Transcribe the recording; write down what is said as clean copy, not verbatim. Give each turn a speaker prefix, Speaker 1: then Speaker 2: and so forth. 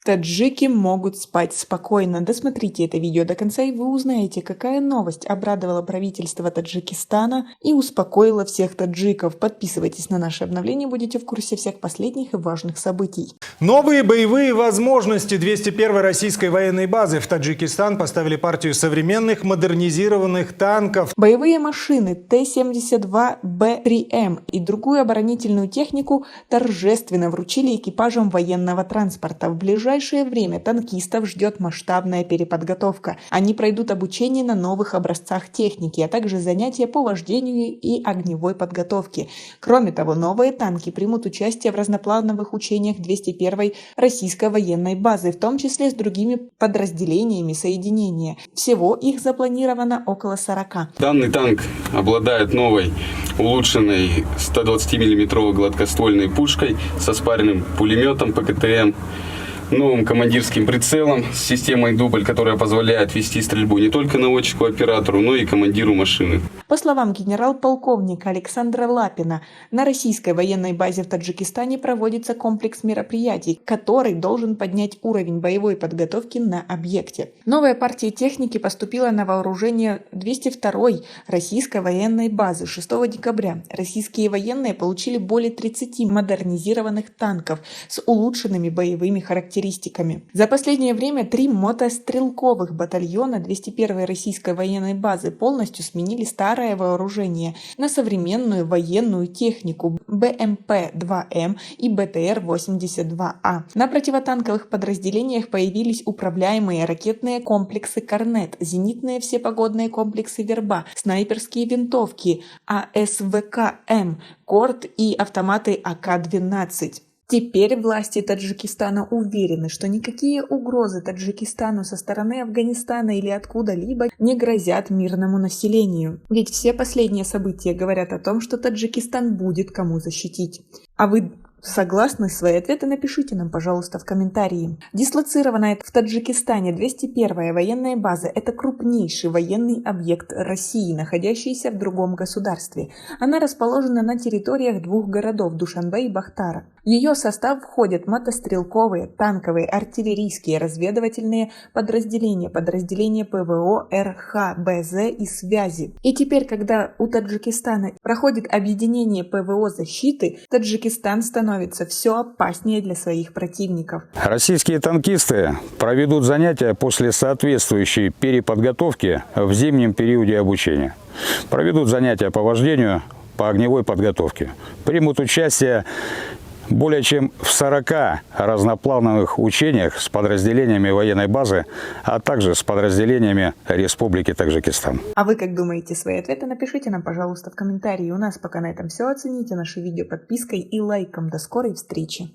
Speaker 1: Таджики могут спать спокойно. Досмотрите это видео до конца, и вы узнаете, какая новость обрадовала правительство Таджикистана и успокоила всех таджиков. Подписывайтесь на наши обновления, будете в курсе всех последних и важных событий.
Speaker 2: Новые боевые возможности 201-й российской военной базы в Таджикистан поставили партию современных модернизированных танков.
Speaker 1: Боевые машины Т-72Б3М и другую оборонительную технику торжественно вручили экипажам военного транспорта. В ближайшее время танкистов ждет масштабная переподготовка. Они пройдут обучение на новых образцах техники, а также занятия по вождению и огневой подготовке. Кроме того, новые танки примут участие в разноплановых учениях 201-й российской военной базы, в том числе с другими подразделениями соединения. Всего их запланировано около 40.
Speaker 3: Данный танк обладает новой улучшенной 120 мм гладкоствольной пушкой со спаренным пулеметом ПКТМ, новым командирским прицелом с системой дубль, которая позволяет вести стрельбу не только наводчику-оператору, но и командиру машины.
Speaker 1: По словам генерал-полковника Александра Лапина, на российской военной базе в Таджикистане проводится комплекс мероприятий, который должен поднять уровень боевой подготовки на объекте. Новая партия техники поступила на вооружение 202-й российской военной базы 6 декабря. Российские военные получили более 30 модернизированных танков с улучшенными боевыми характеристиками. За последнее время 3 мотострелковых батальона 201-й российской военной базы полностью сменили старое вооружение на современную военную технику БМП-2М и БТР-82А. На противотанковых подразделениях появились управляемые ракетные комплексы «Корнет», зенитные всепогодные комплексы «Верба», снайперские винтовки АСВК-М, «Корт» и автоматы АК-12. Теперь власти Таджикистана уверены, что никакие угрозы Таджикистану со стороны Афганистана или откуда-либо не грозят мирному населению. Ведь все последние события говорят о том, что Таджикистан будет кому защитить. А вы согласны? Свои ответы напишите нам, пожалуйста, в комментарии. Дислоцированная в Таджикистане 201-я военная база – это крупнейший военный объект России, находящийся в другом государстве. Она расположена на территориях 2 городов – Душанбе и Бахтара. В ее состав входят мотострелковые, танковые, артиллерийские, разведывательные подразделения ПВО, РХБЗ и связи. И теперь, когда у Таджикистана проходит объединение ПВО защиты, Таджикистан становится все опаснее для своих противников.
Speaker 4: Российские танкисты проведут занятия после соответствующей переподготовки в зимнем периоде обучения. Проведут занятия по вождению, по огневой подготовке. Примут участие более чем в 40 разноплановых учениях с подразделениями военной базы, а также с подразделениями Республики Таджикистан.
Speaker 1: А вы как думаете? Свои ответы напишите нам, пожалуйста, в комментарии. У нас пока на этом все. Оцените наше видео подпиской и лайком. До скорой встречи!